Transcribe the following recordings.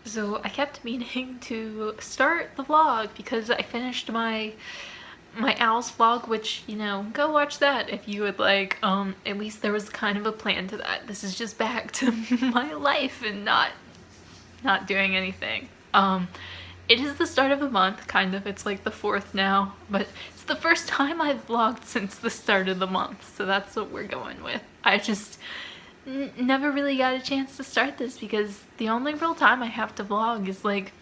So I kept meaning to start the vlog because I finished my Owls vlog, which, you know, go watch that if you would like. At least there was kind of a plan to that. This is just back to my life and not doing anything. It is the start of a month, kind of. It's like the 4th now, but it's the first time I've vlogged since the start of the month, so that's what we're going with. I just never really got a chance to start this because the only real time I have to vlog is like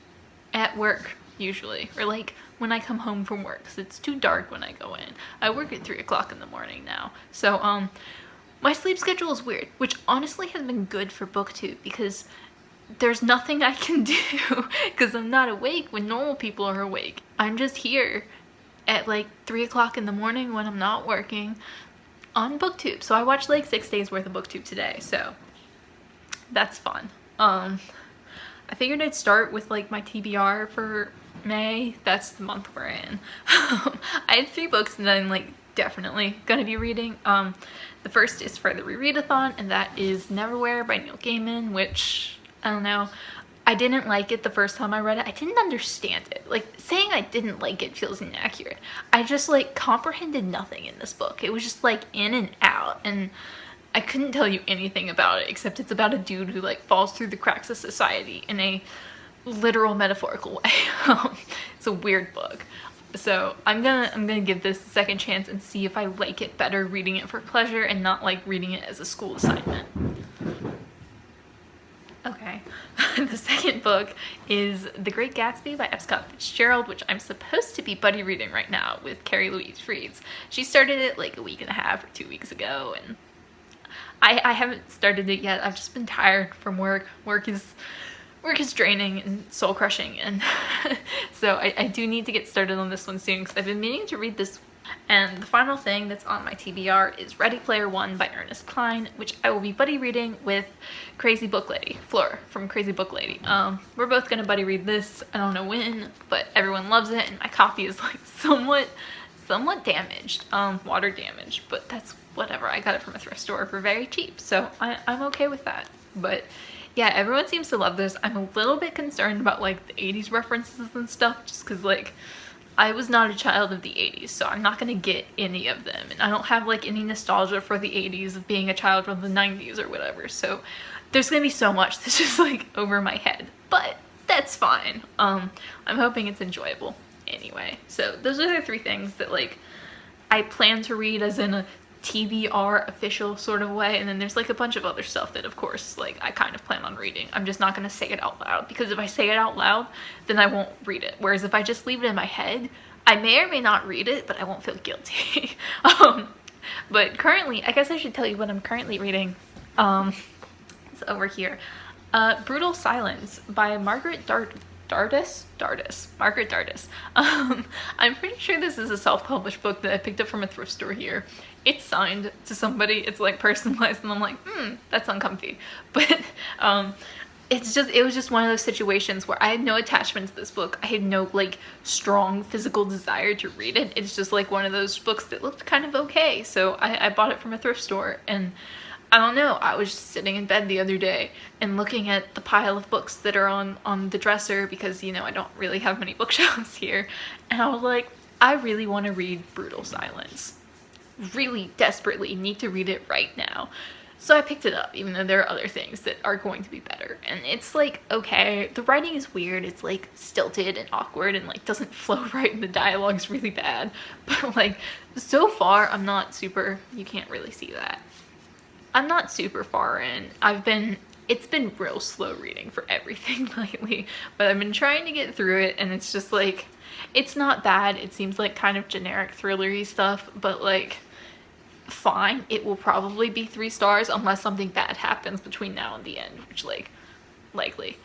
at work usually, or like when I come home from work, because it's too dark when I go in. I work at 3 o'clock in the morning now, so my sleep schedule is weird, which honestly has been good for booktube because there's nothing I can do because I'm not awake when normal people are awake. I'm just here at like 3 o'clock in the morning when I'm not working on booktube. So I watched like 6 days worth of booktube today, so that's fun. I figured I'd start with like my TBR for May. That's the month we're in. I had 3 books that I'm like definitely gonna be reading. The first is for the rereadathon, and that is Neverwhere by Neil Gaiman, which I don't know. I didn't like it the first time I read it. I didn't understand it. Like, saying I didn't like it feels inaccurate. I just like comprehended nothing in this book. It was just like in and out, and I couldn't tell you anything about it except it's about a dude who like falls through the cracks of society in a literal metaphorical way. It's a weird book. So I'm gonna give this a second chance and see if I like it better reading it for pleasure and not like reading it as a school assignment. Okay, the second book is The Great Gatsby by F. Scott Fitzgerald, which I'm supposed to be buddy reading right now with Carrie Louise Freeds. She started it like a week and a half or 2 weeks ago, and I haven't started it yet. I've just been tired from work. Work is draining and soul crushing, and so I do need to get started on this one soon because I've been meaning to read this. And the final thing that's on my TBR is Ready Player One by Ernest Cline, which I will be buddy reading with Crazy Book Lady, Fleur from Crazy Book Lady. We're both gonna buddy read this. I don't know when, but everyone loves it, and my copy is like somewhat damaged, water damaged, but that's whatever. I got it from a thrift store for very cheap, so I'm okay with that. But yeah, everyone seems to love this. I'm a little bit concerned about like the 80s references and stuff, just because like I was not a child of the 80s, so I'm not gonna get any of them, and I don't have like any nostalgia for the 80s of being a child from the 90s or whatever, so there's gonna be so much that's just like over my head, but that's fine. I'm hoping it's enjoyable anyway. So those are the 3 things that like I plan to read as in a TBR official sort of way, and then there's like a bunch of other stuff that of course like I kind of plan on reading. I'm just not gonna say it out loud because if I say it out loud then I won't read it, whereas if I just leave it in my head I may or may not read it, but I won't feel guilty. But currently, I guess I should tell you what I'm currently reading. It's over here. Brutal Silence by Margaret Dardess? Margaret Dardess. I'm pretty sure this is a self-published book that I picked up from a thrift store here. It's signed to somebody, it's like personalized, and I'm like, that's uncomfy. But it was just one of those situations where I had no attachment to this book. I had no like strong physical desire to read it. It's just like one of those books that looked kind of okay. So I bought it from a thrift store, and I don't know, I was just sitting in bed the other day and looking at the pile of books that are on the dresser because, you know, I don't really have many bookshelves here. And I was like, I really want to read Brutal Silence. Really desperately need to read it right now. So I picked it up, even though there are other things that are going to be better. And it's like, okay, the writing is weird. It's like stilted and awkward and like doesn't flow right, and the dialogue's really bad. But like, so far, I'm not super, you can't really see that. I'm not super far in. It's been real slow reading for everything lately, but I've been trying to get through it, and it's just like, it's not bad. It seems like kind of generic thrillery stuff, but like, fine. It will probably be 3 stars unless something bad happens between now and the end, which like, likely.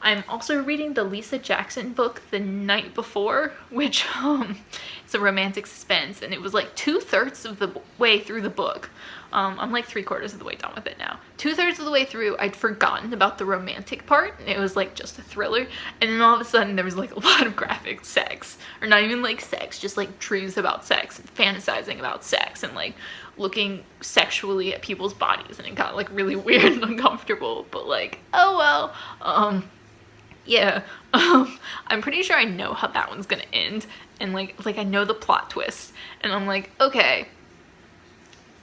I'm also reading the Lisa Jackson book The Night Before, which it's a romantic suspense, and it was like 2/3 of the way through the book I'm like 3/4 of the way done with it now. 2/3 of the way through, I'd forgotten about the romantic part, and it was like just a thriller, and then all of a sudden there was like a lot of graphic sex, or not even like sex, just like dreams about sex and fantasizing about sex and like looking sexually at people's bodies, and it got like really weird and uncomfortable, but like, oh well. Yeah, I'm pretty sure I know how that one's gonna end, and like I know the plot twist, and I'm like, okay,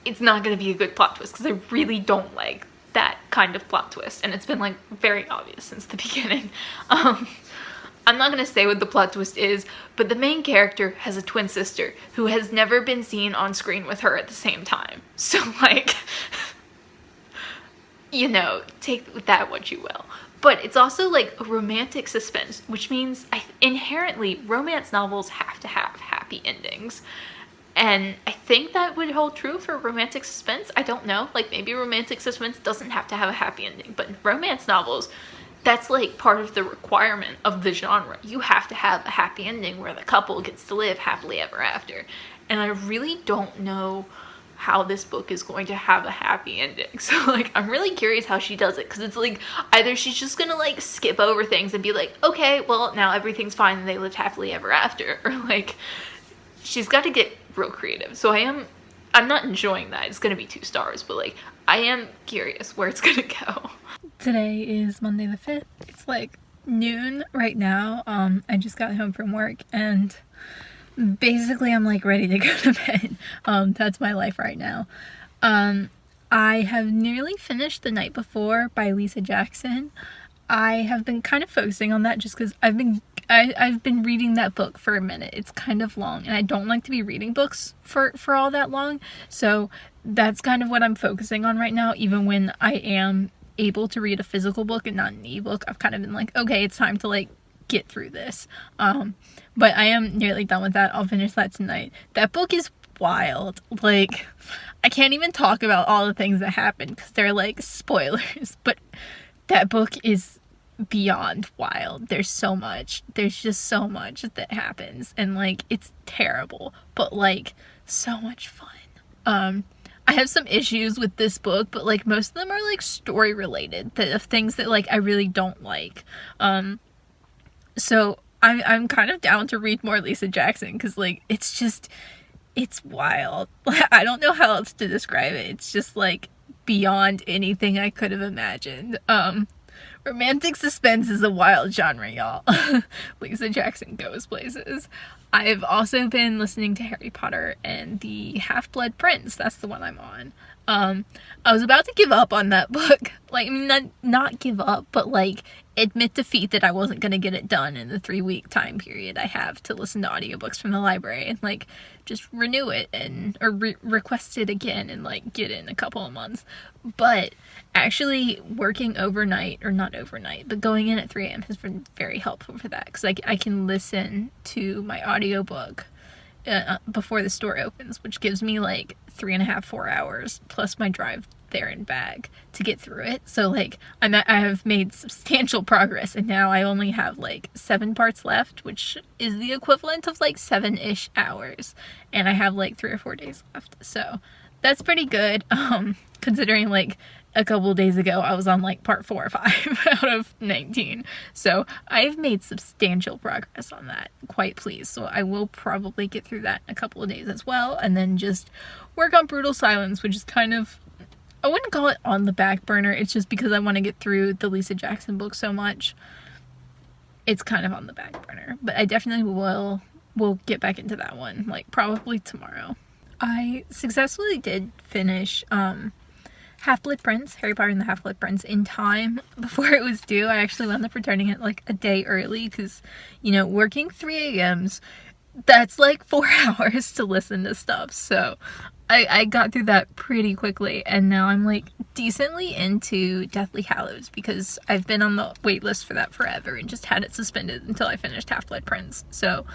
it's not gonna be a good plot twist, because I really don't like that kind of plot twist, and it's been like very obvious since the beginning. I'm not gonna say what the plot twist is, but the main character has a twin sister who has never been seen on screen with her at the same time, so like, you know, take with that what you will. But it's also like a romantic suspense, which means inherently romance novels have to have happy endings. And I think that would hold true for romantic suspense. I don't know. Like, maybe romantic suspense doesn't have to have a happy ending. But in romance novels, that's like part of the requirement of the genre. You have to have a happy ending where the couple gets to live happily ever after. And I really don't know how this book is going to have a happy ending. So like, I'm really curious how she does it, because it's like, either she's just gonna like skip over things and be like, okay, well now everything's fine and they lived happily ever after, or like, she's got to get real creative. So I'm not enjoying that. It's gonna be 2 stars, but like, I am curious where it's gonna go. Today is Monday the 5th. It's like noon right now. I just got home from work, and basically I'm like ready to go to bed. That's my life right now. I have nearly finished The Night Before by Lisa Jackson. I have been kind of focusing on that just because I've been reading that book for a minute. It's kind of long, and I don't like to be reading books for all that long, so that's kind of what I'm focusing on right now. Even when I am able to read a physical book and not an ebook, I've kind of been like, okay, it's time to like get through this. But I am nearly done with that. I'll finish that tonight. That book is wild. Like, I can't even talk about all the things that happen because they're like spoilers, but that book is beyond wild. There's just so much that happens, and like, it's terrible, but like so much fun. I have some issues with this book, but like most of them are like story related, of things that like I really don't like. So I'm kind of down to read more Lisa Jackson, because like, it's wild. I don't know how else to describe it. It's just like beyond anything I could have imagined. Romantic suspense is a wild genre, y'all. Lisa Jackson goes places. I've also been listening to Harry Potter and the Half-Blood Prince. That's the one I'm on. I was about to give up on that book. Like, I mean, not give up, but like admit defeat that I wasn't going to get it done in the 3-week time period I have to listen to audiobooks from the library, and like just renew it or request it again and like get it in a couple of months. But actually working overnight, or not overnight, but going in at 3 a.m. has been very helpful for that, because I can listen to my audiobook before the store opens, which gives me like 3.5-4 hours plus my drive there and back to get through it. So like, I have made substantial progress, and now I only have like 7 parts left, which is the equivalent of like 7-ish hours, and I have like 3 or 4 days left. So that's pretty good, considering like a couple days ago I was on like part 4 or 5 out of 19. So I've made substantial progress on that. Quite pleased. So I will probably get through that in a couple of days as well, and then just work on Brutal Silence, which is kind of, I wouldn't call it on the back burner. It's just because I want to get through the Lisa Jackson book so much. It's kind of on the back burner, but I definitely will get back into that one, like probably tomorrow. I successfully did finish Half-Blood Prince, Harry Potter and the Half-Blood Prince, in time before it was due. I actually wound up returning it like a day early, because, you know, working 3 a.m.s, that's like 4 hours to listen to stuff. So I got through that pretty quickly, and now I'm like decently into Deathly Hallows, because I've been on the wait list for that forever and just had it suspended until I finished Half-Blood Prince. So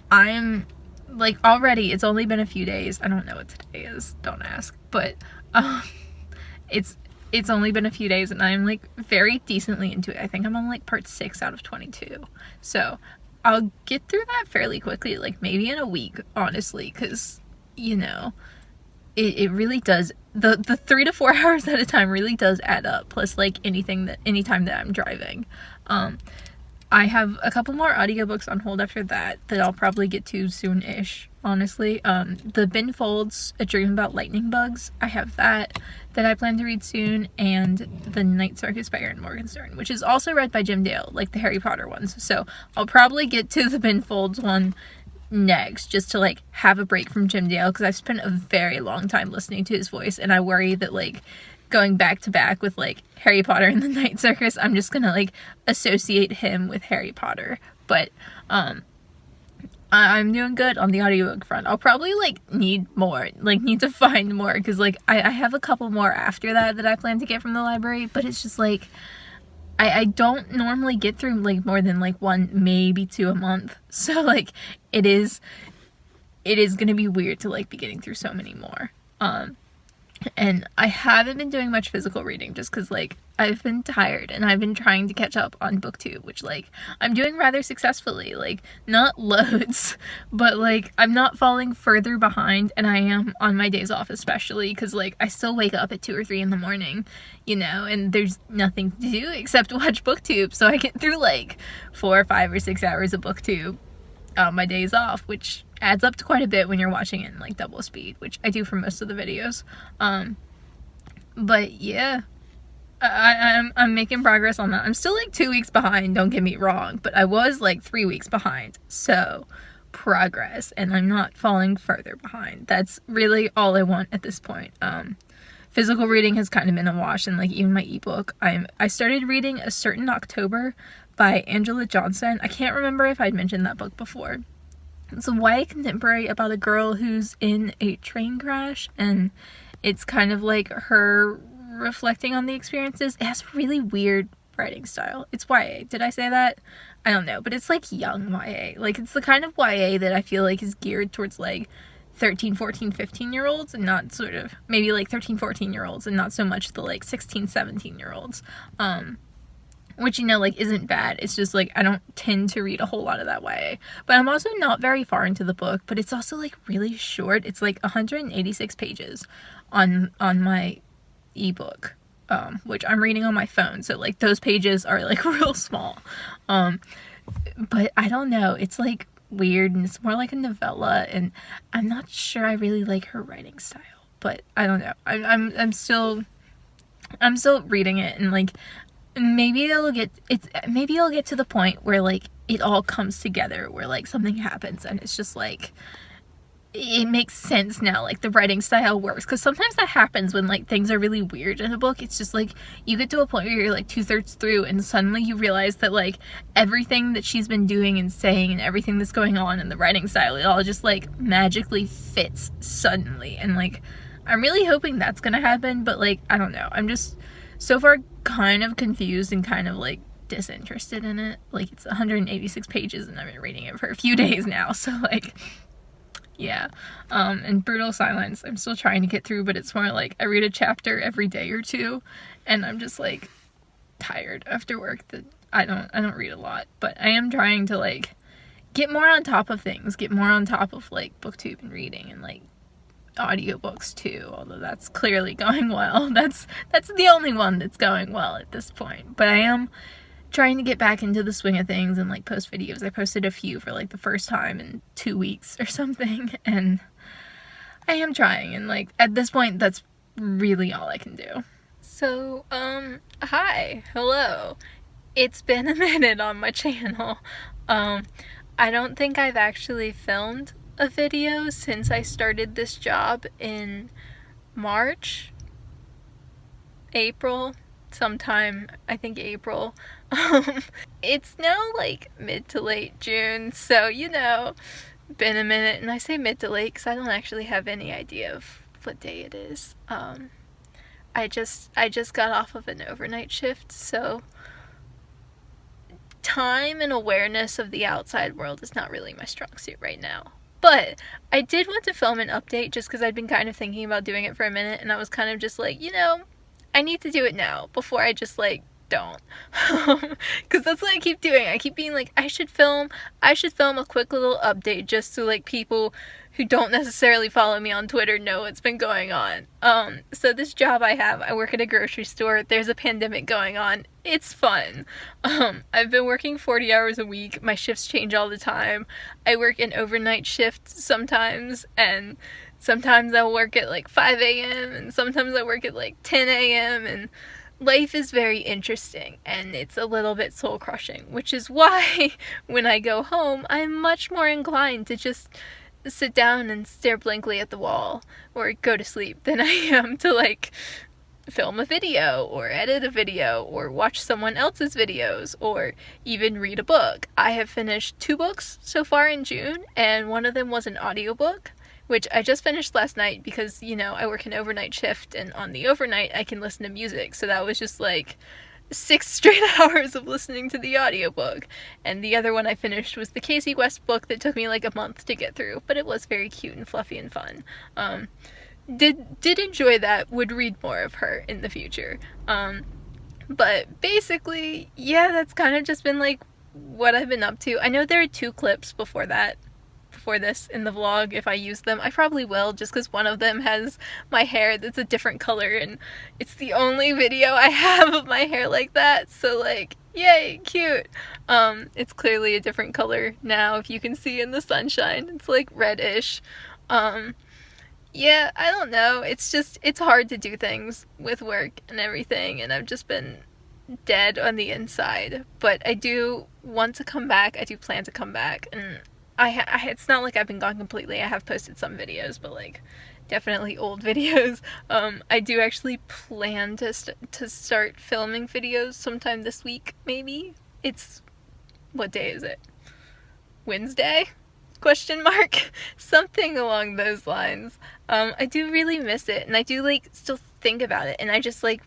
I'm like, already, it's only been a few days. I don't know what today is, don't ask, but it's only been a few days, and I'm like very decently into it. I think I'm on like part 6 out of 22. So I'll get through that fairly quickly, like maybe in a week, honestly, because, you know, it really does, the 3 to 4 hours at a time really does add up, plus like anytime that I'm driving. I have a couple more audiobooks on hold after that I'll probably get to soon-ish, honestly. The Ben Folds, A Dream About Lightning Bugs, I have that I plan to read soon, and The Night Circus by Erin Morgenstern, which is also read by Jim Dale, like the Harry Potter ones. So I'll probably get to the Ben Folds one next, just to like have a break from Jim Dale, because I've spent a very long time listening to his voice, and I worry that like going back to back with like Harry Potter and the Night Circus, I'm just gonna like associate him with Harry Potter. But I'm doing good on the audiobook front. I'll probably like need to find more, because like I have a couple more after that I plan to get from the library, but it's just like I don't normally get through like more than like 1, maybe 2 a month. So like it is gonna be weird to like be getting through so many more. And I haven't been doing much physical reading just because, like, I've been tired and I've been trying to catch up on Booktube, which, like, I'm doing rather successfully. Like, not loads, but, like, I'm not falling further behind, and I am on my days off especially because, like, I still wake up at 2 or 3 in the morning, you know, and there's nothing to do except watch Booktube, so I get through, like, 4 or 5 or 6 hours of Booktube on my days off, which adds up to quite a bit when you're watching it in like double speed, which I do for most of the videos. But yeah, I'm making progress on that. I'm still like 2 weeks behind, don't get me wrong, but I was like 3 weeks behind, so progress, and I'm not falling further behind. That's really all I want at this point. Physical reading has kind of been a wash, and like even my ebook, I started reading A Certain October by Angela Johnson. I can't remember if I'd mentioned that book before. It's a YA contemporary about a girl who's in a train crash, and it's kind of like her reflecting on the experiences. It has a really weird writing style. It's YA. Did I say that? I don't know, but it's like young YA. Like, it's the kind of YA that I feel like is geared towards like 13, 14, 15-year-olds, and not sort of maybe like 13, 14-year-olds, and not so much the like 16, 17-year-olds. Which, you know, like, isn't bad. It's just, like, I don't tend to read a whole lot of that YA. But I'm also not very far into the book, but it's also, like, really short. It's, like, 186 pages on my ebook, which I'm reading on my phone. So, like, those pages are, like, real small. But I don't know. It's, like, weird, and it's more like a novella, and I'm not sure I really like her writing style. But I don't know. I'm still reading it, and, like, maybe it'll get to the point where like it all comes together, where like something happens and it's just like it makes sense now, like the writing style works, because sometimes that happens when like things are really weird in a book. It's just like you get to a point where you're like 2/3 through and suddenly you realize that like everything that she's been doing and saying and everything that's going on in the writing style, it all just like magically fits suddenly, and like I'm really hoping that's gonna happen, but like I don't know, I'm just so far kind of confused and kind of like disinterested in it. Like, it's 186 pages and I've been reading it for a few days now, so like yeah. And Brutal Silence I'm still trying to get through, but it's more like I read a chapter every day or two, and I'm just like tired after work that I don't read a lot. But I am trying to like get more on top of things, get more on top of like Booktube and reading and like audiobooks too, although that's clearly going well. That's the only one that's going well at this point. But I am trying to get back into the swing of things and like post videos. I posted a few for like the first time in 2 weeks or something, and I am trying, and like at this point that's really all I can do. So hi, hello. It's been a minute on my channel. I don't think I've actually filmed a video since I started this job in March, April, sometime, I think April. It's now like mid to late June, so you know, been a minute, and I say mid to late because I don't actually have any idea of what day it is. I just got off of an overnight shift, so time and awareness of the outside world is not really my strong suit right now. But I did want to film an update just because I'd been kind of thinking about doing it for a minute, and I was kind of just like, you know, I need to do it now before I just like don't. Because that's what I keep doing. I keep being like, I should film a quick little update just so like people who don't necessarily follow me on Twitter know what's been going on. So this job I have, I work at a grocery store. There's a pandemic going on. It's fun. I've been working 40 hours a week. My shifts change all the time. I work an overnight shift sometimes, and sometimes I'll work at like 5 a.m. and sometimes I work at like 10 a.m. and life is very interesting and it's a little bit soul crushing, which is why when I go home, I'm much more inclined to just sit down and stare blankly at the wall or go to sleep than I am to like film a video or edit a video or watch someone else's videos or even read a book. I have finished 2 books so far in June, and one of them was an audiobook, which I just finished last night because, you know, I work an overnight shift, and on the overnight I can listen to music, so that was just like 6 straight hours of listening to the audiobook. And the other one I finished was the Kasie West book that took me like a month to get through, but it was very cute and fluffy and fun. Did enjoy that, would read more of her in the future. But basically, yeah, that's kind of just been like what I've been up to. I know there are 2 clips before this in the vlog. If I use them, I probably will, just because one of them has my hair that's a different color, and it's the only video I have of my hair like that, so like, yay, cute. It's clearly a different color now, if you can see in the sunshine. It's like reddish. Yeah, I don't know, it's hard to do things with work and everything, and I've just been dead on the inside, but I do want to come back. I do plan to come back, and it's not like I've been gone completely. I have posted some videos, but like definitely old videos. I do actually plan to start filming videos sometime this week, maybe. What day is it? Wednesday? Question mark? Something along those lines. I do really miss it, and I do like still think about it, and I just like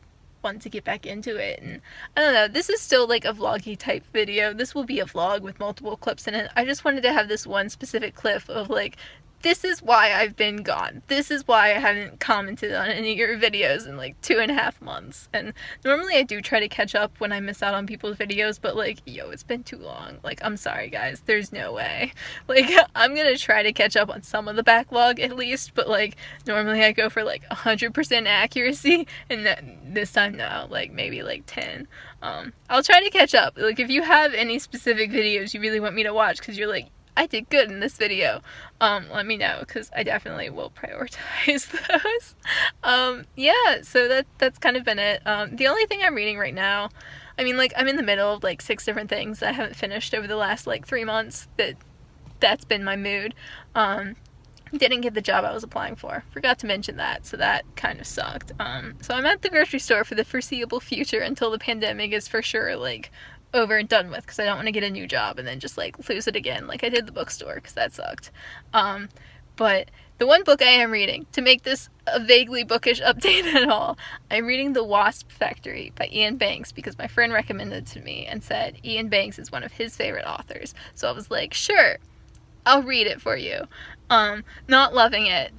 want to get back into it. And I don't know, this is still like a vloggy type video. This will be a vlog with multiple clips in it. I just wanted to have this one specific clip of like, this is why I've been gone. This is why I haven't commented on any of your videos in like 2.5 months. And normally I do try to catch up when I miss out on people's videos, but like, yo, it's been too long. Like, I'm sorry guys, there's no way. Like, I'm gonna try to catch up on some of the backlog at least, but like, normally I go for like 100% accuracy, and this time no, like maybe like 10. I'll try to catch up. Like, if you have any specific videos you really want me to watch because you're like, I did good in this video, let me know, because I definitely will prioritize those. Yeah, so that's kind of been it. The only thing I'm reading right now, I mean, like, I'm in the middle of like 6 different things that I haven't finished over the last like 3 months. That's been my mood. Didn't get the job I was applying for. Forgot to mention that, so that kind of sucked. So I'm at the grocery store for the foreseeable future until the pandemic is for sure like over and done with, because I don't want to get a new job and then just like lose it again like I did the bookstore, because that sucked. But the one book I am reading, to make this a vaguely bookish update at all, I'm reading The Wasp Factory by Iain Banks, because my friend recommended it to me and said Iain Banks is one of his favorite authors. So I was like, sure, I'll read it for you. Not loving it.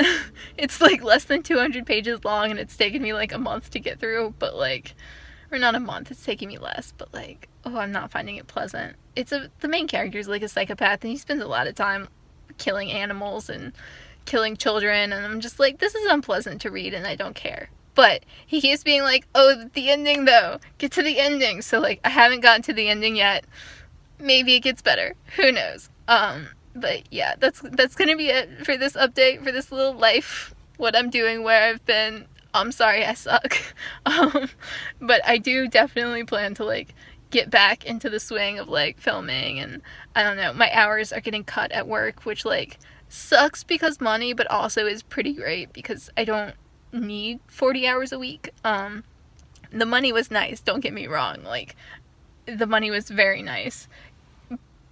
It's like less than 200 pages long, and it's taken me like a month to get through, but like, or not a month, it's taking me less, but like, oh, I'm not finding it pleasant. The main character is like a psychopath, and he spends a lot of time killing animals and killing children, and I'm just like, this is unpleasant to read, and I don't care. But he keeps being like, oh, the ending though, get to the ending. So like, I haven't gotten to the ending yet. Maybe it gets better, who knows. But yeah, that's gonna be it for this update, for this little life, what I'm doing, where I've been. I'm sorry I suck. But I do definitely plan to like get back into the swing of like filming, and I don't know, my hours are getting cut at work, which like sucks because money, but also is pretty great because I don't need 40 hours a week. The money was nice, don't get me wrong, like the money was very nice,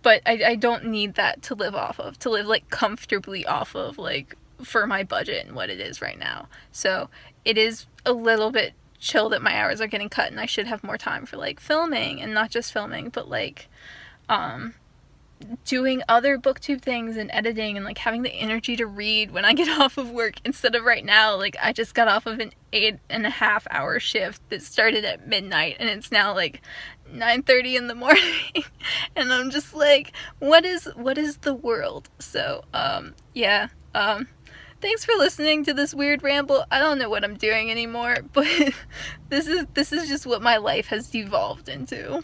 but I don't need that to live off of, to live like comfortably off of, like for my budget and what it is right now. So it is a little bit chill that my hours are getting cut, and I should have more time for like filming, and not just filming, but like doing other booktube things and editing and like having the energy to read when I get off of work instead of right now. Like I just got off of an 8.5-hour shift that started at midnight and it's now like 9:30 in the morning and I'm just like, what is the world? So yeah, thanks for listening to this weird ramble. I don't know what I'm doing anymore, but this is just what my life has devolved into.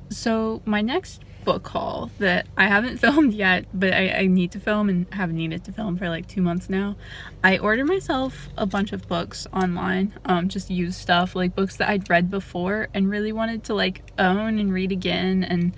So my next book haul that I haven't filmed yet, but I need to film and have needed to film for like 2 months now. I ordered myself a bunch of books online, just used stuff, like books that I'd read before and really wanted to like own and read again, and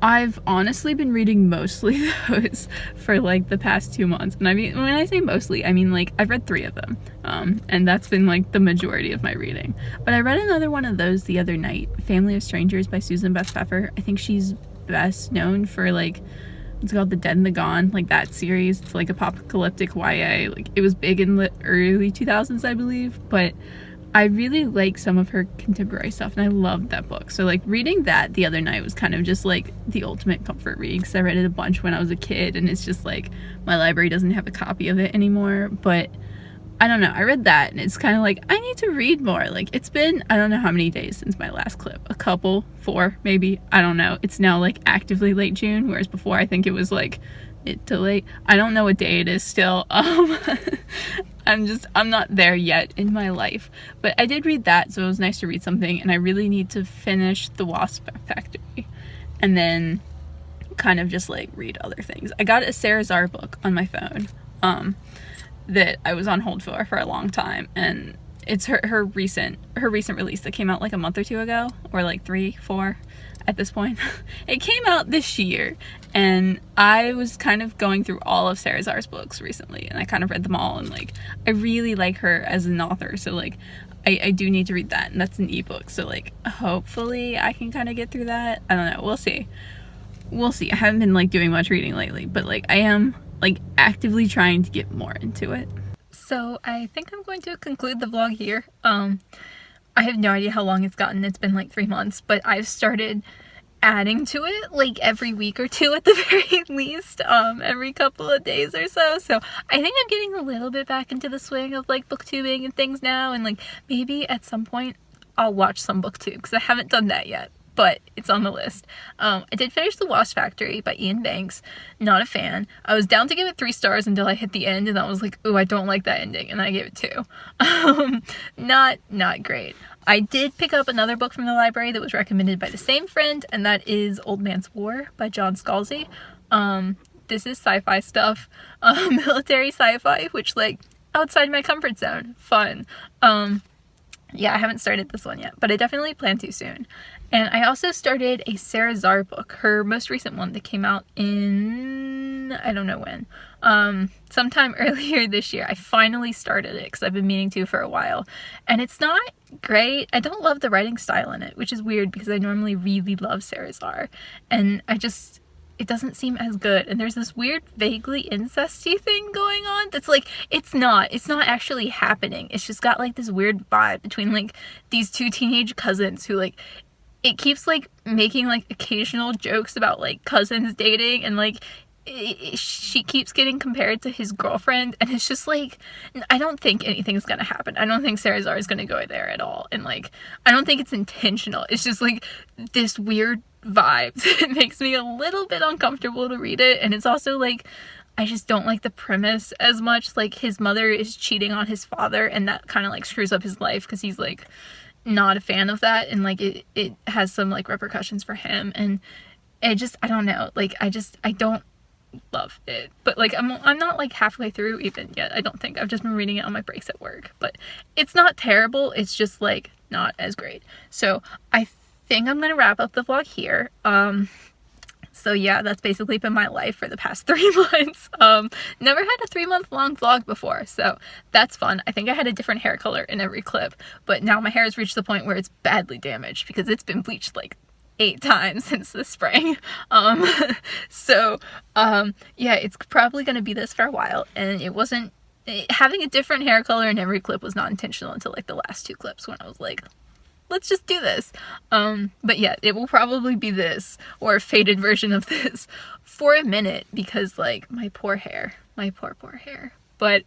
I've honestly been reading mostly those for like the past 2 months. And I mean, when I say mostly, I mean like I've read 3 of them, and that's been like the majority of my reading. But I read another one of those the other night, Family of Strangers by Beth Pfeffer. I think she's best known for like, it's called The Dead and the Gone, like that series. It's like apocalyptic YA. Like it was big in the early 2000s, I believe, but I really like some of her contemporary stuff and I loved that book. So like reading that the other night was kind of just like the ultimate comfort read, because I read it a bunch when I was a kid and it's just like my library doesn't have a copy of it anymore. But I don't know, I read that and it's kind of like I need to read more. Like it's been, I don't know how many days since my last clip, a couple, 4 maybe, I don't know. It's now like actively late June, whereas before I think it was like mid to late. I don't know what day it is still. I'm not there yet in my life, but I did read that, so it was nice to read something, and I really need to finish the Wasp Factory and then kind of just like read other things. I got a Sara Zarr book on my phone that I was on hold for a long time, and it's her recent release that came out like a month or 2 ago, or like 3, 4 at this point. It came out this year, and I was kind of going through all of Sara Zarr's books recently, and I kind of read them all, and like I really like her as an author, so like I do need to read that, and that's an ebook, so like hopefully I can kind of get through that. I don't know, we'll see. I haven't been like doing much reading lately, but like I am like actively trying to get more into it. So I think I'm going to conclude the vlog here. I have no idea how long it's gotten. It's been like 3 months, but I've started adding to it like every week or 2 at the very least, every couple of days or so. So I think I'm getting a little bit back into the swing of like booktubing and things now, and like maybe at some point I'll watch some booktube, because I haven't done that yet, but it's on the list. I did finish The Wasp Factory by Iain Banks. Not a fan. I was down to give it 3 stars until I hit the end, and I was like, ooh, I don't like that ending, and I gave it 2. Not great. I did pick up another book from the library that was recommended by the same friend, and that is Old Man's War by John Scalzi. This is sci-fi stuff, military sci-fi, which like outside my comfort zone. Fun. Yeah, I haven't started this one yet, but I definitely plan to soon. And I also started a Sara Zarr book, her most recent one that came out in, I don't know when, sometime earlier this year. I finally started it because I've been meaning to for a while, and it's not great. I don't love the writing style in it, which is weird because I normally really love Sara Zarr, and it doesn't seem as good. And there's this weird, vaguely incesty thing going on that's like, it's not actually happening. It's just got like this weird vibe between like these 2 teenage cousins who like, it keeps like making like occasional jokes about like cousins dating, and like she keeps getting compared to his girlfriend, and it's just like, I don't think anything's gonna happen. I don't think Sara Zarr is gonna go there at all, and like I don't think it's intentional. It's just like this weird vibe. It makes me a little bit uncomfortable to read it, and it's also like I just don't like the premise as much. Like his mother is cheating on his father, and that kind of like screws up his life because he's like not a fan of that, and like it has some like repercussions for him, and it just, I don't know, like I don't love it. But like I'm not like halfway through even yet, I don't think. I've just been reading it on my breaks at work, but it's not terrible, it's just like not as great. So I think I'm gonna wrap up the vlog here. So yeah, that's basically been my life for the past 3 months. Never had a 3-month long vlog before, so that's fun. I think I had a different hair color in every clip, but now my hair has reached the point where it's badly damaged because it's been bleached like 8 times since the spring. Yeah, it's probably gonna be this for a while, and having a different hair color in every clip was not intentional until like the last 2 clips when I was like, let's just do this. But yeah, it will probably be this, or a faded version of this, for a minute, because, like, my poor hair. My poor hair. But,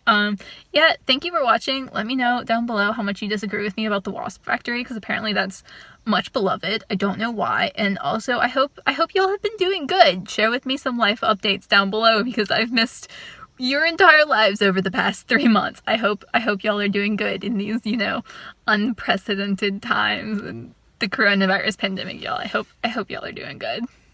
yeah, thank you for watching. Let me know down below how much you disagree with me about the Wasp Factory, because apparently that's much beloved. I don't know why. And also, I hope y'all have been doing good. Share with me some life updates down below, because I've missed your entire lives over the past 3 months. I hope y'all are doing good in these, you know, unprecedented times and the coronavirus pandemic, y'all. I hope y'all are doing good.